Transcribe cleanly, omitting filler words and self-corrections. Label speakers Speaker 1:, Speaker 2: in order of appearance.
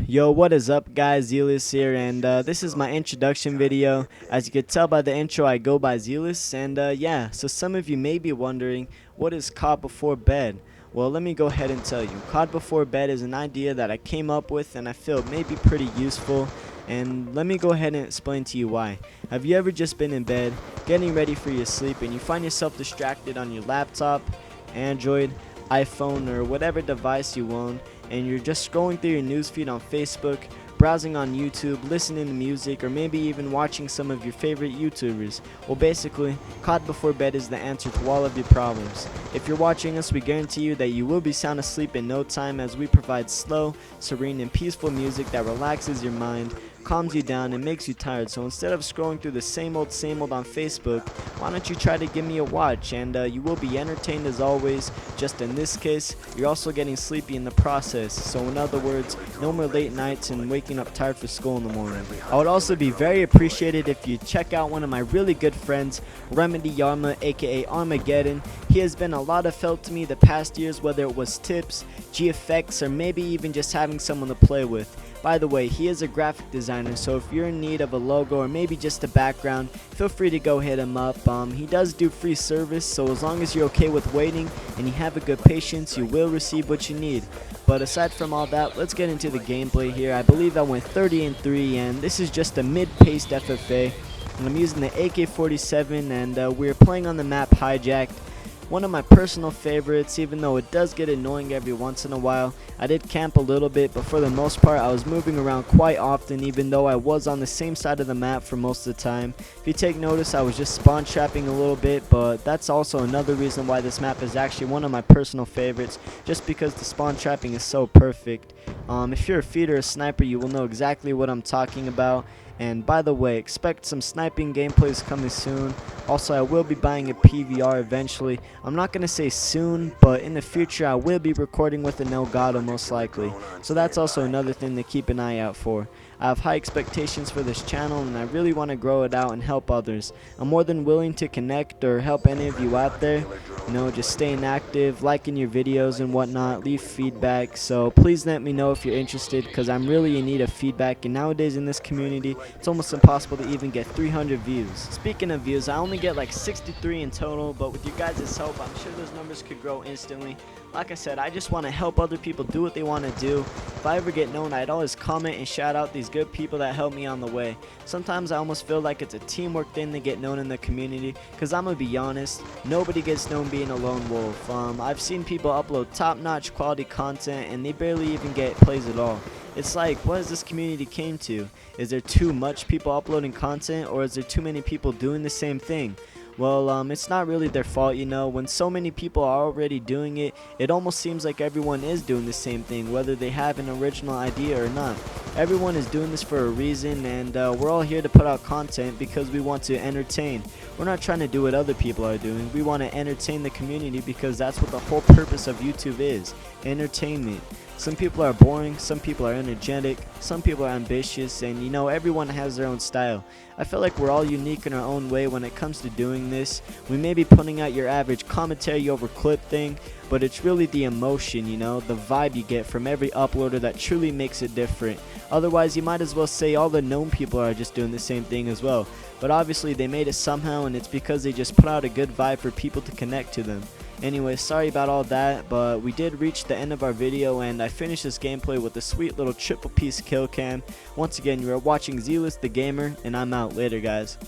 Speaker 1: Yo, what is up guys, Zealous here, and this is my introduction video. As you can tell by the intro, I go by Zealous, and yeah, so some of you may be wondering, what is COD before bed? Well, let me go ahead and tell you. COD before bed is an idea that I came up with and I feel may be pretty useful, and let me go ahead and explain to you why. Have you ever just been in bed, getting ready for your sleep, and you find yourself distracted on your laptop, Android, iPhone, or whatever device you own, and you're just scrolling through your newsfeed on Facebook, browsing on YouTube, listening to music, or maybe even watching some of your favorite YouTubers? Well, basically, COD Before Bed is the answer to all of your problems. If you're watching us, we guarantee you that you will be sound asleep in no time, as we provide slow, serene, and peaceful music that relaxes your mind, calms you down, and makes you tired. So instead of scrolling through the same old on Facebook, why don't you try to give me a watch, and you will be entertained as always. Just in this case, you're also getting sleepy in the process. So in other words, no more late nights and waking up tired for school in the morning. I would also be very appreciated if you check out one of my really good friends, Remedy Yarma, aka Armageddon. He has been a lot of help to me the past years, whether it was tips, GFX, or maybe even just having someone to play with. By the way, he is a graphic designer, so if you're in need of a logo or maybe just a background, feel free to go hit him up. He does do free service, so as long as you're okay with waiting and you have a good patience, you will receive what you need. But aside from all that, let's get into the gameplay here. I believe I went 30-3, and this is just a mid-paced FFA. And I'm using the AK-47, and we're playing on the map Hijacked. One of my personal favorites, even though it does get annoying every once in a while. I did camp a little bit, but for the most part I was moving around quite often, even though I was on the same side of the map for most of the time. If you take notice, I was just spawn trapping a little bit, but that's also another reason why this map is actually one of my personal favorites, just because the spawn trapping is so perfect. If you're a feeder or a sniper, you will know exactly what I'm talking about. And by the way, expect some sniping gameplays coming soon. Also, I will be buying a PVR eventually. I'm not going to say soon, but in the future I will be recording with an Elgato most likely. So that's also another thing to keep an eye out for. I have high expectations for this channel, and I really want to grow it out and help others. I'm more than willing to connect or help any of you out there. You know, just staying active, liking your videos and whatnot, leave feedback. So please let me know if you're interested, because I'm really in need of feedback, and nowadays in this community it's almost impossible to even get 300 views. Speaking of views, I only get like 63 in total, but with you guys' help, I'm sure those numbers could grow instantly. Like I said, I just want to help other people do what they want to do. If I ever get known, I'd always comment and shout out these good people that help me on the way. Sometimes I almost feel like it's a teamwork thing to get known in the community, because I'm going to be honest, nobody gets known being a lone wolf. I've seen people upload top-notch quality content and they barely even get plays at all. It's like, what has this community came to? Is there too much people uploading content, or is there too many people doing the same thing? Well, it's not really their fault, you know. When so many people are already doing it, it almost seems like everyone is doing the same thing, whether they have an original idea or not. Everyone is doing this for a reason, and we're all here to put out content because we want to entertain. We're not trying to do what other people are doing. We want to entertain the community, because that's what the whole purpose of YouTube is, entertainment. Some people are boring, some people are energetic, some people are ambitious, and you know, everyone has their own style. I feel like we're all unique in our own way when it comes to doing this. We may be putting out your average commentary over clip thing, but it's really the emotion, you know, the vibe you get from every uploader that truly makes it different. Otherwise, you might as well say all the known people are just doing the same thing as well. But obviously they made it somehow, and it's because they just put out a good vibe for people to connect to them. Anyway, sorry about all that, but we did reach the end of our video, and I finished this gameplay with a sweet little triple piece kill cam. Once again, you are watching Zealous the Gamer, and I'm out. Later, guys.